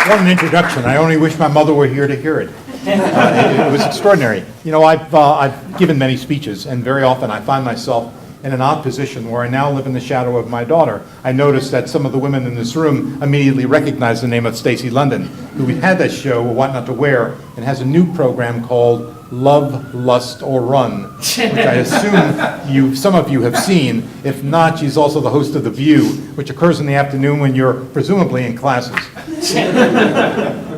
What an introduction. I only wish my mother were here to hear it. It was extraordinary. You know, I've given many speeches, and very often I find myself in an odd position where I now live in the shadow of my daughter. I noticed that some of the women in this room immediately recognize the name of Stacey London, who had that show, What Not to Wear, and has a new program called Love, Lust, or Run, which I assume some of you have seen. If not, she's also the host of The View, which occurs in the afternoon when you're presumably in classes.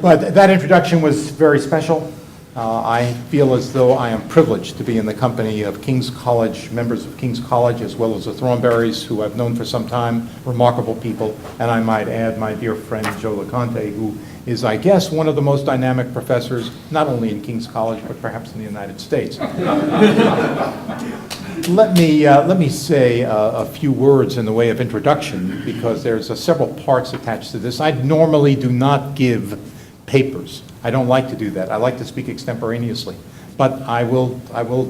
But that introduction was very special. I feel as though I am privileged to be in the company of King's College, members of King's College, as well as the Thornberrys, who I've known for some time, remarkable people, and I might add my dear friend Joe LeConte, who is, I guess, one of the most dynamic professors, not only in King's College, but perhaps in the United States. Let me say a few words in the way of introduction, because there's several parts attached to this. I normally do not give papers. I don't like to do that. I like to speak extemporaneously. But I will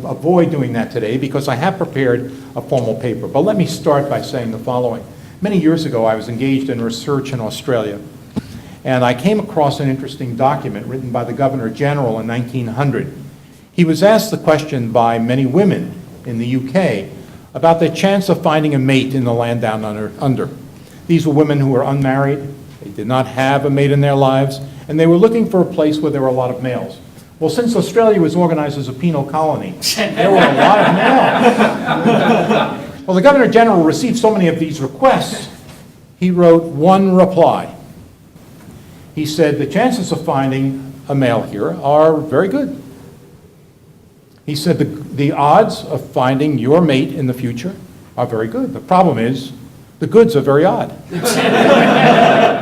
avoid doing that today because I have prepared a formal paper. But let me start by saying the following. Many years ago, I was engaged in research in Australia, and I came across an interesting document written by the Governor General in 1900. He was asked the question by many women in the UK about the chance of finding a mate in the land down under. These were women who were unmarried, they did not have a mate in their lives, and they were looking for a place where there were a lot of males. Well, since Australia was organized as a penal colony, there were a lot of males. Well, the Governor General received so many of these requests, he wrote one reply. He said, the chances of finding a male here are very good. He said, the odds of finding your mate in the future are very good. The problem is, the goods are very odd.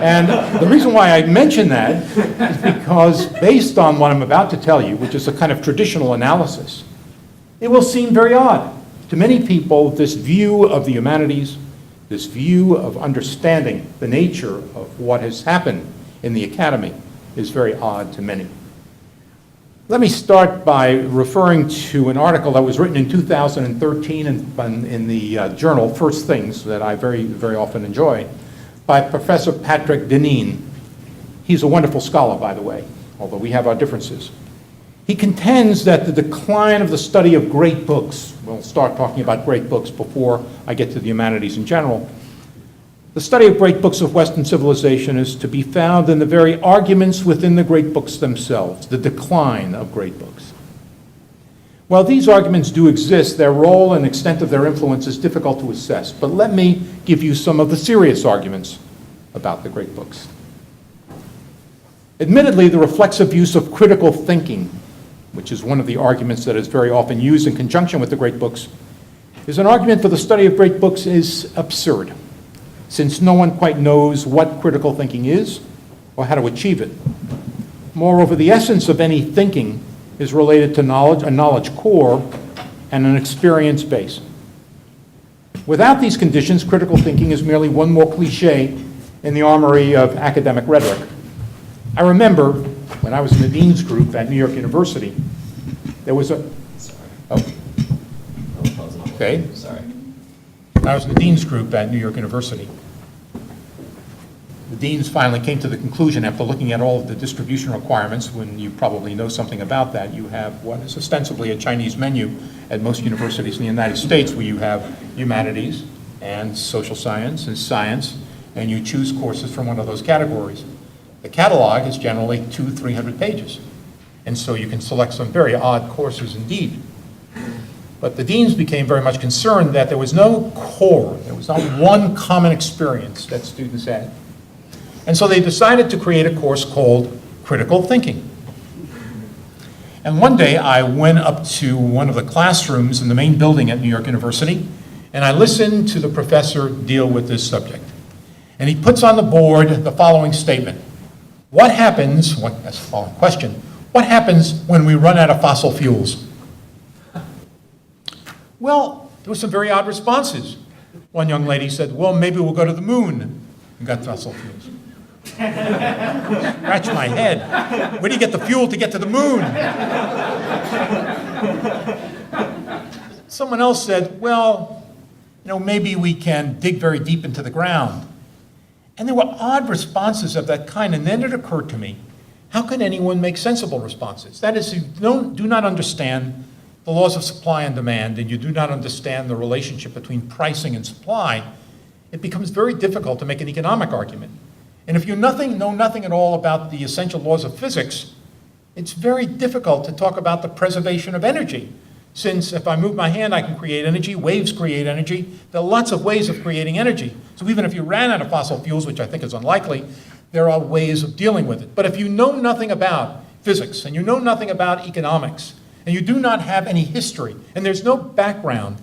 And the reason why I mention that is because based on what I'm about to tell you, which is a kind of traditional analysis, it will seem very odd. To many people, this view of the humanities, this view of understanding the nature of what has happened in the academy is very odd to many. Let me start by referring to an article that was written in 2013 in the journal First Things that I very, very often enjoy by Professor Patrick Deneen. He's a wonderful scholar, by the way, although we have our differences. He contends that the decline of the study of great books, we'll start talking about great books before I get to the humanities in general, the study of great books of Western civilization is to be found in the very arguments within the great books themselves, the decline of great books. While these arguments do exist, their role and extent of their influence is difficult to assess. But let me give you some of the serious arguments about the great books. Admittedly, the reflexive use of critical thinking, which is one of the arguments that is very often used in conjunction with the great books, is an argument for the study of great books is absurd, since no one quite knows what critical thinking is or how to achieve it. Moreover, the essence of any thinking is related to knowledge, a knowledge core, and an experience base. Without these conditions, critical thinking is merely one more cliche in the armory of academic rhetoric. I remember when I was in the Dean's Group at New York University, there was a... Okay. Sorry. I was in the Dean's Group at New York University. The deans finally came to the conclusion, after looking at all of the distribution requirements, when you probably know something about that, you have what is ostensibly a Chinese menu at most universities in the United States, where you have humanities and social science, and you choose courses from one of those categories. The catalog is generally 200-300 pages, and so you can select some very odd courses indeed. But the deans became very much concerned that there was no core, there was not one common experience that students had. And so they decided to create a course called Critical Thinking. And one day I went up to one of the classrooms in the main building at New York University, and I listened to the professor deal with this subject. And he puts on the board the following statement. What happens, that's the following question, what happens when we run out of fossil fuels? Well, there were some very odd responses. One young lady said, well, maybe we'll go to the moon and got fossil fuels. Scratch my head. Where do you get the fuel to get to the moon? Someone else said, well, maybe we can dig very deep into the ground. And there were odd responses of that kind, and then it occurred to me, how can anyone make sensible responses? That is, if you do not understand the laws of supply and demand, and you do not understand the relationship between pricing and supply, it becomes very difficult to make an economic argument. And if you know nothing at all about the essential laws of physics, it's very difficult to talk about the preservation of energy. Since if I move my hand, I can create energy, waves create energy. There are lots of ways of creating energy. So even if you ran out of fossil fuels, which I think is unlikely, there are ways of dealing with it. But if you know nothing about physics, and you know nothing about economics, and you do not have any history, and there's no background,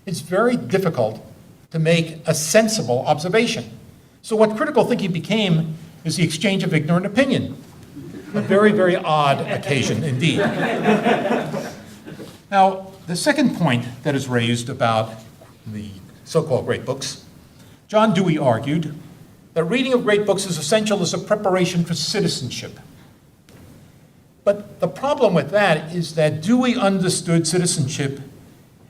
it's very difficult to make a sensible observation. So what critical thinking became is the exchange of ignorant opinion. A very, very odd occasion indeed. Now, the second point that is raised about the so-called great books, John Dewey argued that reading of great books is essential as a preparation for citizenship. But the problem with that is that Dewey understood citizenship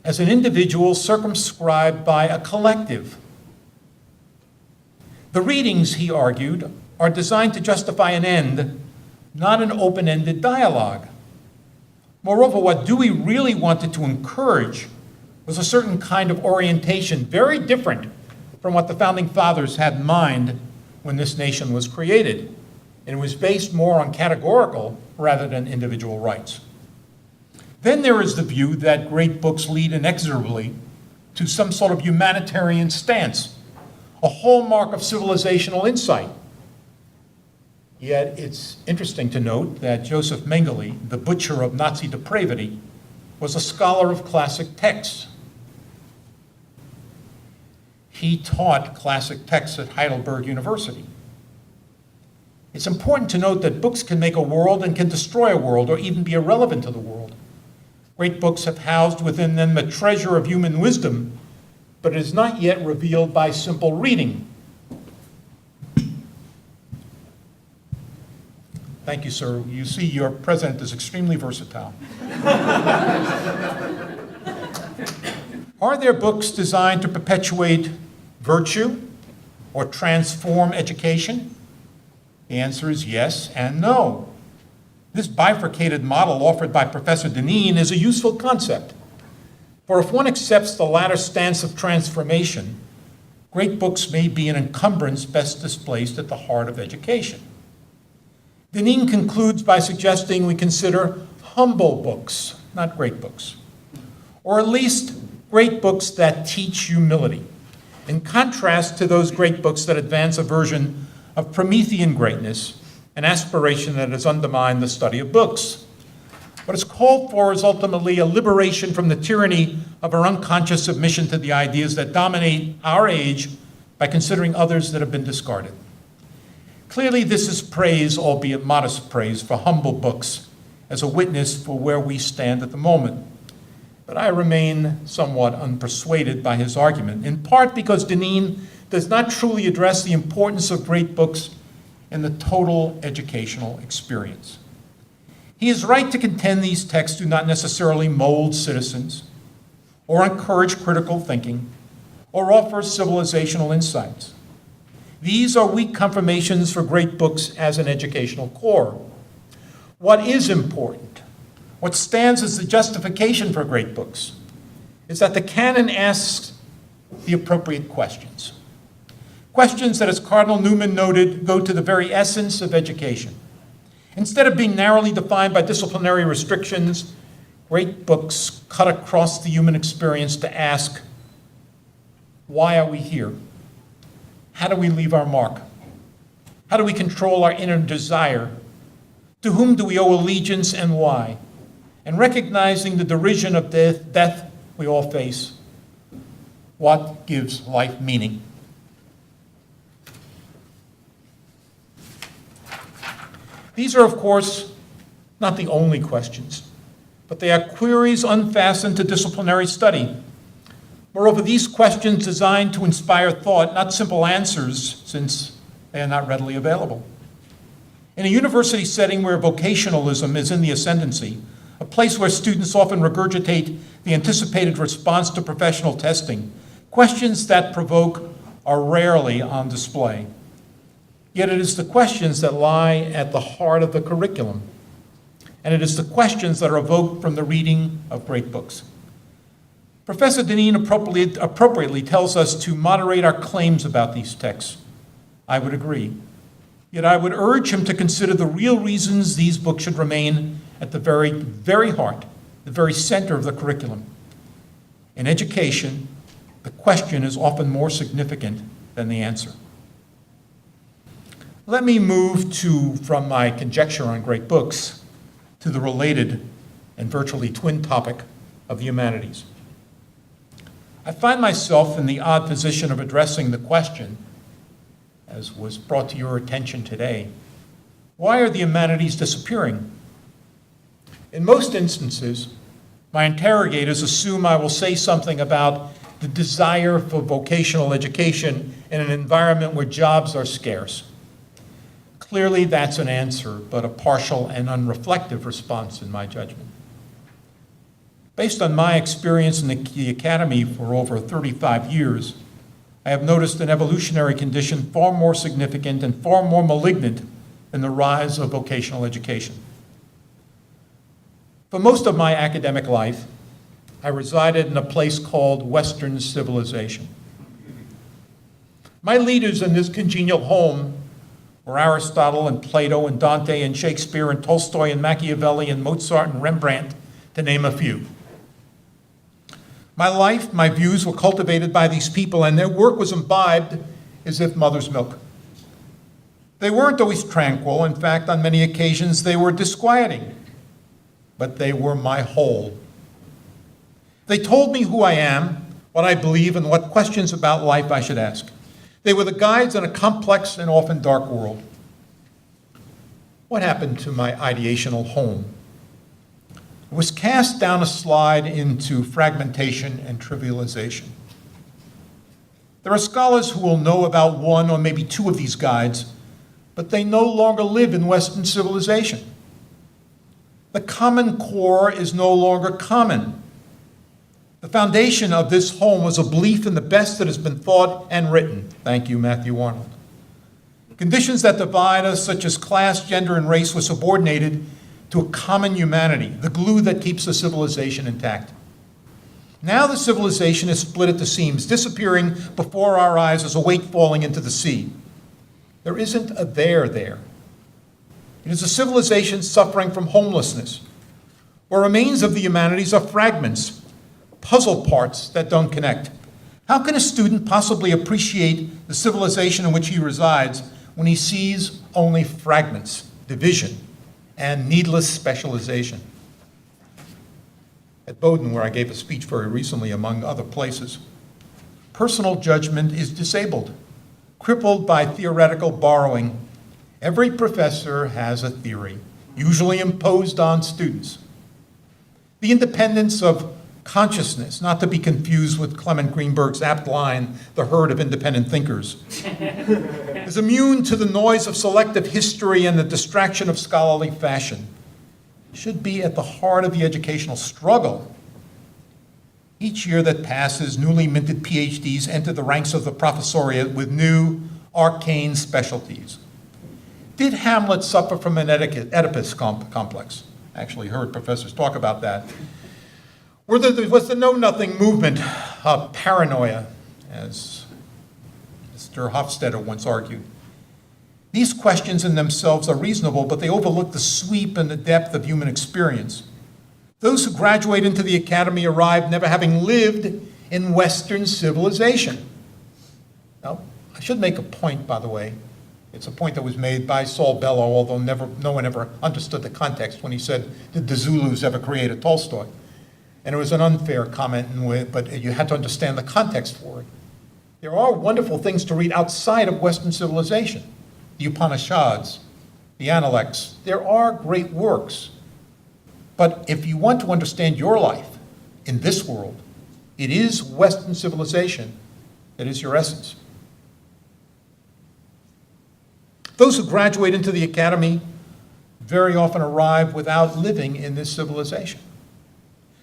as an individual circumscribed by a collective. The readings, he argued, are designed to justify an end, not an open-ended dialogue. Moreover, what Dewey really wanted to encourage was a certain kind of orientation, very different from what the Founding Fathers had in mind when this nation was created. And it was based more on categorical rather than individual rights. Then there is the view that great books lead inexorably to some sort of humanitarian stance, a hallmark of civilizational insight. Yet it's interesting to note that Joseph Mengele, the butcher of Nazi depravity, was a scholar of classic texts. He taught classic texts at Heidelberg University. It's important to note that books can make a world and can destroy a world, or even be irrelevant to the world. Great books have housed within them a treasure of human wisdom, but it is not yet revealed by simple reading. Thank you, sir. You see, your president is extremely versatile. Are there books designed to perpetuate virtue or transform education? The answer is yes and no. This bifurcated model offered by Professor Deneen is a useful concept. For if one accepts the latter stance of transformation, great books may be an encumbrance best displaced at the heart of education. Deneen concludes by suggesting we consider humble books, not great books, or at least great books that teach humility, in contrast to those great books that advance a version of Promethean greatness, an aspiration that has undermined the study of books. What is called for is ultimately a liberation from the tyranny of our unconscious submission to the ideas that dominate our age by considering others that have been discarded. Clearly, this is praise, albeit modest praise, for humble books as a witness for where we stand at the moment. But I remain somewhat unpersuaded by his argument, in part because Deneen does not truly address the importance of great books in the total educational experience. He is right to contend these texts do not necessarily mold citizens, or encourage critical thinking, or offer civilizational insights. These are weak confirmations for great books as an educational core. What is important, what stands as the justification for great books, is that the canon asks the appropriate questions. Questions that, as Cardinal Newman noted, go to the very essence of education. Instead of being narrowly defined by disciplinary restrictions, great books cut across the human experience to ask, why are we here? How do we leave our mark? How do we control our inner desire? To whom do we owe allegiance and why? And recognizing the derision of death we all face, what gives life meaning? These are, of course, not the only questions, but they are queries unfastened to disciplinary study. Moreover, these questions designed to inspire thought, not simple answers, since they are not readily available. In a university setting where vocationalism is in the ascendancy, a place where students often regurgitate the anticipated response to professional testing, questions that provoke are rarely on display. Yet it is the questions that lie at the heart of the curriculum, and it is the questions that are evoked from the reading of great books. Professor Deneen appropriately tells us to moderate our claims about these texts. I would agree. Yet I would urge him to consider the real reasons these books should remain at the very, very heart, the very center of the curriculum. In education, the question is often more significant than the answer. Let me move from my conjecture on great books to the related and virtually twin topic of the humanities. I find myself in the odd position of addressing the question, as was brought to your attention today, why are the humanities disappearing? In most instances, my interrogators assume I will say something about the desire for vocational education in an environment where jobs are scarce. Clearly, that's an answer, but a partial and unreflective response in my judgment. Based on my experience in the academy for over 35 years, I have noticed an evolutionary condition far more significant and far more malignant than the rise of vocational education. For most of my academic life, I resided in a place called Western civilization. My leaders in this congenial home were Aristotle and Plato and Dante and Shakespeare and Tolstoy and Machiavelli and Mozart and Rembrandt, to name a few. My life, my views were cultivated by these people, and their work was imbibed as if mother's milk. They weren't always tranquil. In fact, on many occasions, they were disquieting, but they were my whole. They told me who I am, what I believe, and what questions about life I should ask. They were the guides in a complex and often dark world. What happened to my ideational home? It was cast down a slide into fragmentation and trivialization. There are scholars who will know about one or maybe two of these guides, but they no longer live in Western civilization. The common core is no longer common. The foundation of this home was a belief in the best that has been thought and written. Thank you, Matthew Arnold. Conditions that divide us, such as class, gender, and race, were subordinated to a common humanity, the glue that keeps the civilization intact. Now the civilization is split at the seams, disappearing before our eyes as a weight falling into the sea. There isn't a there. It is a civilization suffering from homelessness. What remains of the humanities are fragments, puzzle parts that don't connect. How can a student possibly appreciate the civilization in which he resides when he sees only fragments, division, and needless specialization? At Bowdoin, where I gave a speech very recently, among other places, personal judgment is disabled, crippled by theoretical borrowing. Every professor has a theory, usually imposed on students. The independence of consciousness, not to be confused with Clement Greenberg's apt line, "The herd of independent thinkers," is immune to the noise of selective history and the distraction of scholarly fashion. Should be at the heart of the educational struggle. Each year that passes, newly minted PhDs enter the ranks of the professoriate with new, arcane specialties. Did Hamlet suffer from an Oedipus complex? I actually heard professors talk about that. Was the know-nothing movement of paranoia, as Mr. Hofstadter once argued? These questions in themselves are reasonable, but they overlook the sweep and the depth of human experience. Those who graduate into the academy arrive never having lived in Western civilization. Now, I should make a point, by the way. It's a point that was made by Saul Bellow, although no one ever understood the context when he said, "Did the Zulus ever create a Tolstoy?" And it was an unfair comment, but you had to understand the context for it. There are wonderful things to read outside of Western civilization. The Upanishads, the Analects, there are great works. But if you want to understand your life in this world, it is Western civilization that is your essence. Those who graduate into the academy very often arrive without living in this civilization.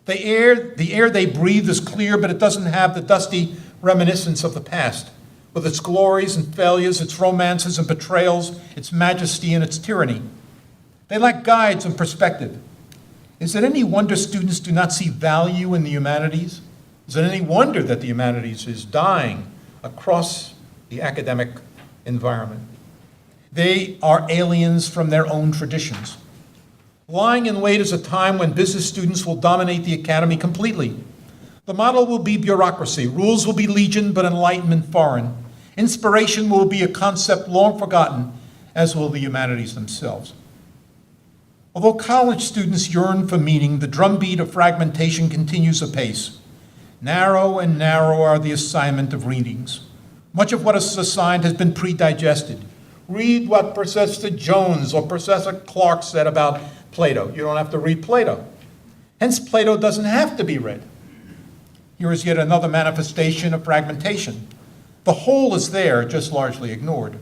The air they breathe is clear, but it doesn't have the dusty reminiscence of the past, with its glories and failures, its romances and betrayals, its majesty and its tyranny. They lack guides and perspective. Is it any wonder students do not see value in the humanities? Is it any wonder that the humanities is dying across the academic environment? They are aliens from their own traditions. Lying in wait is a time when business students will dominate the academy completely. The model will be bureaucracy. Rules will be legion, but enlightenment foreign. Inspiration will be a concept long forgotten, as will the humanities themselves. Although college students yearn for meaning, the drumbeat of fragmentation continues apace. Narrow and narrow are the assignment of readings. Much of what is assigned has been pre-digested. Read what Professor Jones or Professor Clark said about Plato. You don't have to read Plato. Hence, Plato doesn't have to be read. Here is yet another manifestation of fragmentation. The whole is there, just largely ignored.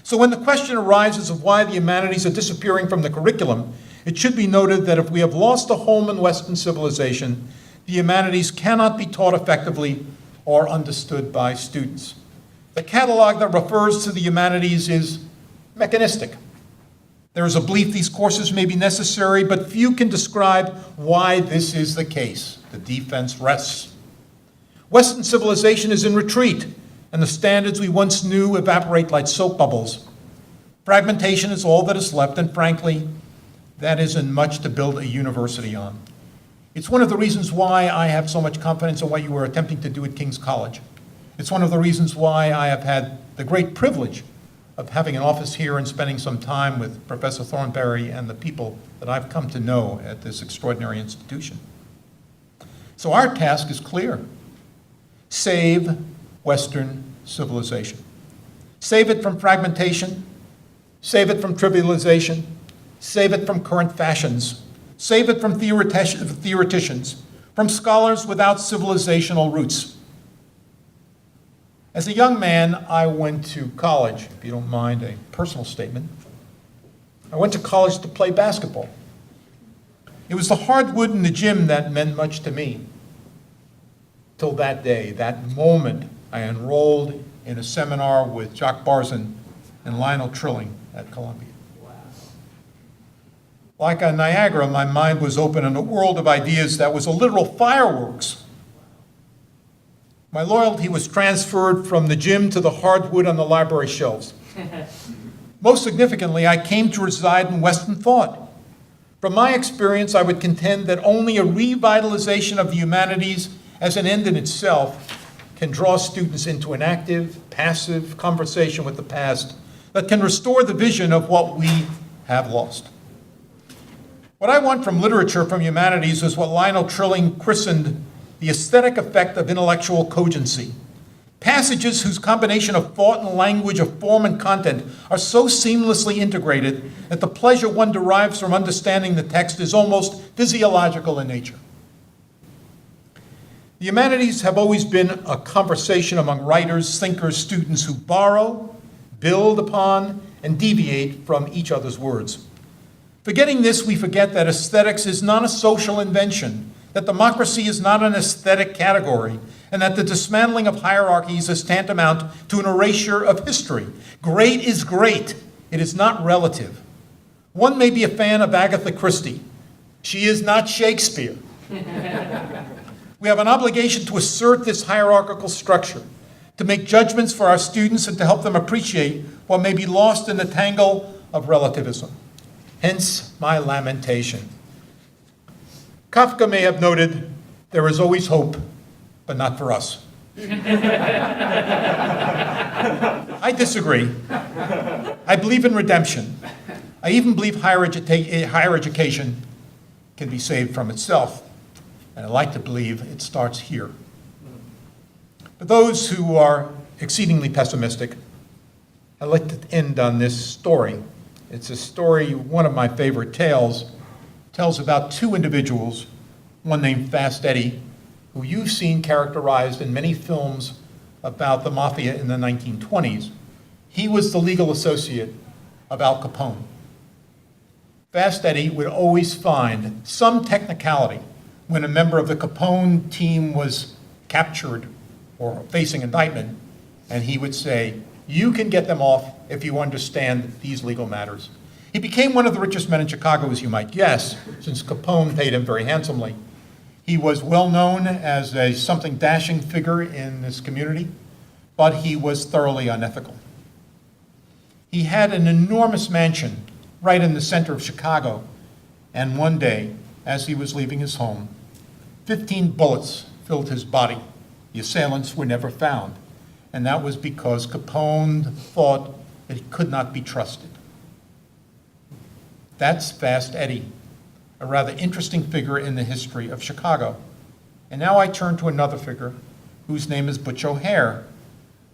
So when the question arises of why the humanities are disappearing from the curriculum, it should be noted that if we have lost a home in Western civilization, the humanities cannot be taught effectively or understood by students. The catalog that refers to the humanities is mechanistic. There is a belief these courses may be necessary, but few can describe why this is the case. The defense rests. Western civilization is in retreat, and the standards we once knew evaporate like soap bubbles. Fragmentation is all that is left, and frankly, that isn't much to build a university on. It's one of the reasons why I have so much confidence in what you were attempting to do at King's College. It's one of the reasons why I have had the great privilege of having an office here and spending some time with Professor Thornberry and the people that I've come to know at this extraordinary institution. So our task is clear. Save Western civilization. Save it from fragmentation. Save it from trivialization. Save it from current fashions. Save it from theoreticians, from scholars without civilizational roots. As a young man, I went to college, if you don't mind a personal statement. I went to college to play basketball. It was the hardwood in the gym that meant much to me. Till that day, that moment, I enrolled in a seminar with Jacques Barzin and Lionel Trilling at Columbia. Like a Niagara, my mind was open in a world of ideas that was a literal fireworks. My loyalty was transferred from the gym to the hardwood on the library shelves. Most significantly, I came to reside in Western thought. From my experience, I would contend that only a revitalization of the humanities as an end in itself can draw students into an active, passive conversation with the past that can restore the vision of what we have lost. What I want from literature, from humanities, is what Lionel Trilling christened the aesthetic effect of intellectual cogency. Passages whose combination of thought and language, of form and content, are so seamlessly integrated that the pleasure one derives from understanding the text is almost physiological in nature. The humanities have always been a conversation among writers, thinkers, students who borrow, build upon, and deviate from each other's words. Forgetting this, we forget that aesthetics is not a social invention, that democracy is not an aesthetic category, and that the dismantling of hierarchies is tantamount to an erasure of history. Great is great. It is not relative. One may be a fan of Agatha Christie. She is not Shakespeare. We have an obligation to assert this hierarchical structure, to make judgments for our students and to help them appreciate what may be lost in the tangle of relativism. Hence my lamentation. Kafka may have noted, there is always hope, but not for us. I disagree. I believe in redemption. I even believe higher education can be saved from itself, and I like to believe it starts here. For those who are exceedingly pessimistic, I'd like to end on this story. It's a story, one of my favorite tales, tells about two individuals, one named Fast Eddie, who you've seen characterized in many films about the mafia in the 1920s. He was the legal associate of Al Capone. Fast Eddie would always find some technicality when a member of the Capone team was captured or facing indictment, and he would say, you can get them off if you understand these legal matters. He became one of the richest men in Chicago, as you might guess, since Capone paid him very handsomely. He was well known as a something dashing figure in this community, but he was thoroughly unethical. He had an enormous mansion right in the center of Chicago, and one day, as he was leaving his home, 15 bullets filled his body. The assailants were never found, and that was because Capone thought that he could not be trusted. That's Fast Eddie, a rather interesting figure in the history of Chicago. And now I turn to another figure whose name is Butch OHare.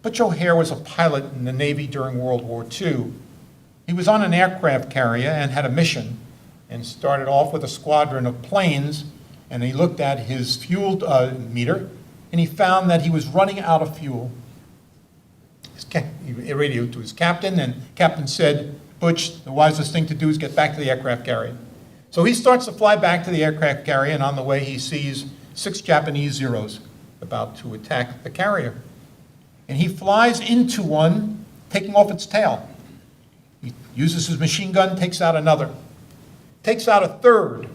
Butch OHare was a pilot in the Navy during World War II. He was on an aircraft carrier and had a mission, and started off with a squadron of planes, and he looked at his fuel meter, and he found that he was running out of fuel. He radioed to his captain, and captain said, Butch, the wisest thing to do is get back to the aircraft carrier. So he starts to fly back to the aircraft carrier, and on the way he sees 6 Japanese Zeros about to attack the carrier. And he flies into one, taking off its tail. He uses his machine gun, takes out another, takes out a third,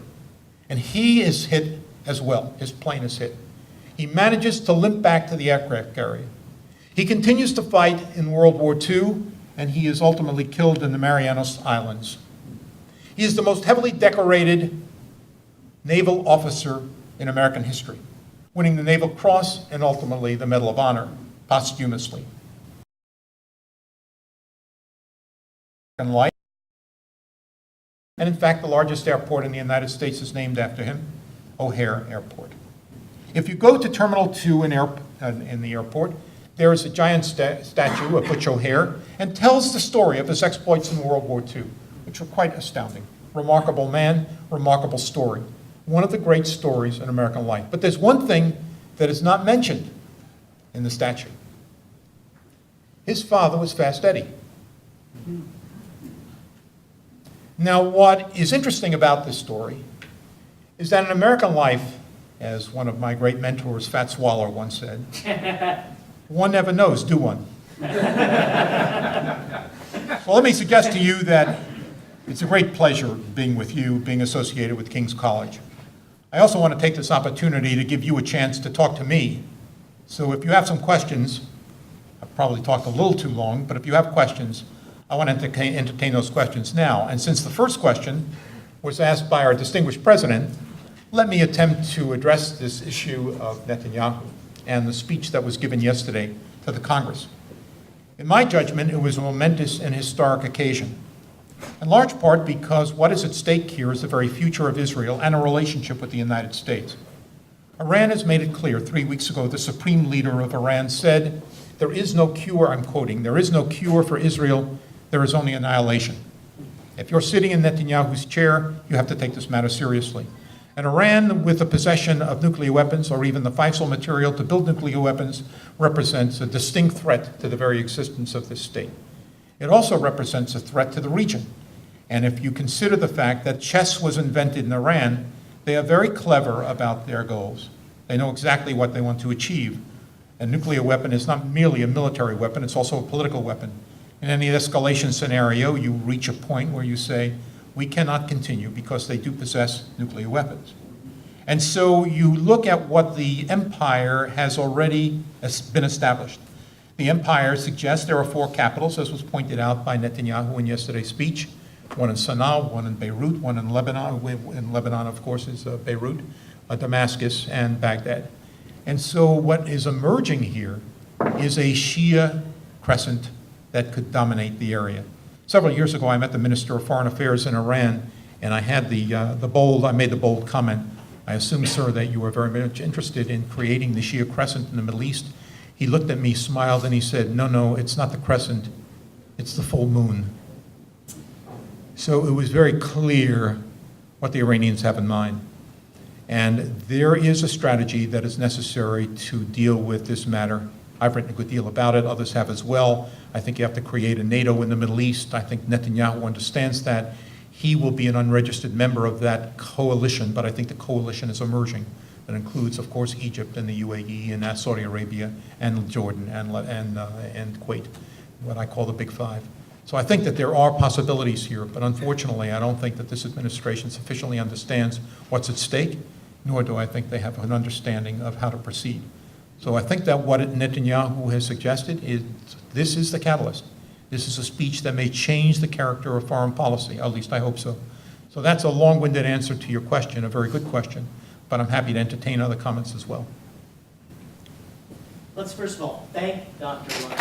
and he is hit as well. His plane is hit. He manages to limp back to the aircraft carrier. He continues to fight in World War II, and he is ultimately killed in the Marianas Islands. He is the most heavily decorated naval officer in American history, winning the Naval Cross and ultimately the Medal of Honor posthumously. And in fact, the largest airport in the United States is named after him, O'Hare Airport. If you go to Terminal 2 in the airport, there is a giant statue of Butch OHare, and tells the story of his exploits in World War II, which were quite astounding. Remarkable man, remarkable story. One of the great stories in American life. But there's one thing that is not mentioned in the statue. His father was Fast Eddie. Now, what is interesting about this story is that in American life, as one of my great mentors, Fats Waller, once said, one never knows, do one? Well, let me suggest to you that it's a great pleasure being with you, being associated with King's College. I also want to take this opportunity to give you a chance to talk to me. So if you have some questions, I've probably talked a little too long, but if you have questions, I want to entertain those questions now. And since the first question was asked by our distinguished president, let me attempt to address this issue of Netanyahu and the speech that was given yesterday to the Congress. In my judgment, it was a momentous and historic occasion, in large part because what is at stake here is the very future of Israel and a relationship with the United States. Iran has made it clear. 3 weeks ago, the supreme leader of Iran said, there is no cure, I'm quoting, there is no cure for Israel, there is only annihilation. If you're sitting in Netanyahu's chair, you have to take this matter seriously. And Iran, with the possession of nuclear weapons or even the fissile material to build nuclear weapons, represents a distinct threat to the very existence of this state. It also represents a threat to the region. And if you consider the fact that chess was invented in Iran, they are very clever about their goals. They know exactly what they want to achieve. A nuclear weapon is not merely a military weapon, it's also a political weapon. In any escalation scenario, you reach a point where you say, we cannot continue because they do possess nuclear weapons. And so you look at what the empire has already been established. The empire suggests there are 4 capitals, as was pointed out by Netanyahu in yesterday's speech, one in Sana'a, one in Beirut, one in Lebanon. In Lebanon, of course, is Beirut, Damascus, and Baghdad. And so what is emerging here is a Shia crescent that could dominate the area. Several years ago, I met the Minister of Foreign Affairs in Iran, and I had I made the bold comment. I assume, sir, that you were very much interested in creating the Shia crescent in the Middle East. He looked at me, smiled, and he said, no, it's not the crescent, it's the full moon. So it was very clear what the Iranians have in mind. And there is a strategy that is necessary to deal with this matter. I've written a good deal about it, others have as well. I think you have to create a NATO in the Middle East. I think Netanyahu understands that. He will be an unregistered member of that coalition, but I think the coalition is emerging That includes, of course, Egypt and the UAE and Saudi Arabia and Jordan and Kuwait, what I call the Big Five. So I think that there are possibilities here, but unfortunately, I don't think that this administration sufficiently understands what's at stake, nor do I think they have an understanding of how to proceed. So I think that what Netanyahu has suggested is this is the catalyst. This is a speech that may change the character of foreign policy, at least I hope so. So that's a long-winded answer to your question, a very good question, but I'm happy to entertain other comments as well. Let's first of all thank Dr. Lund.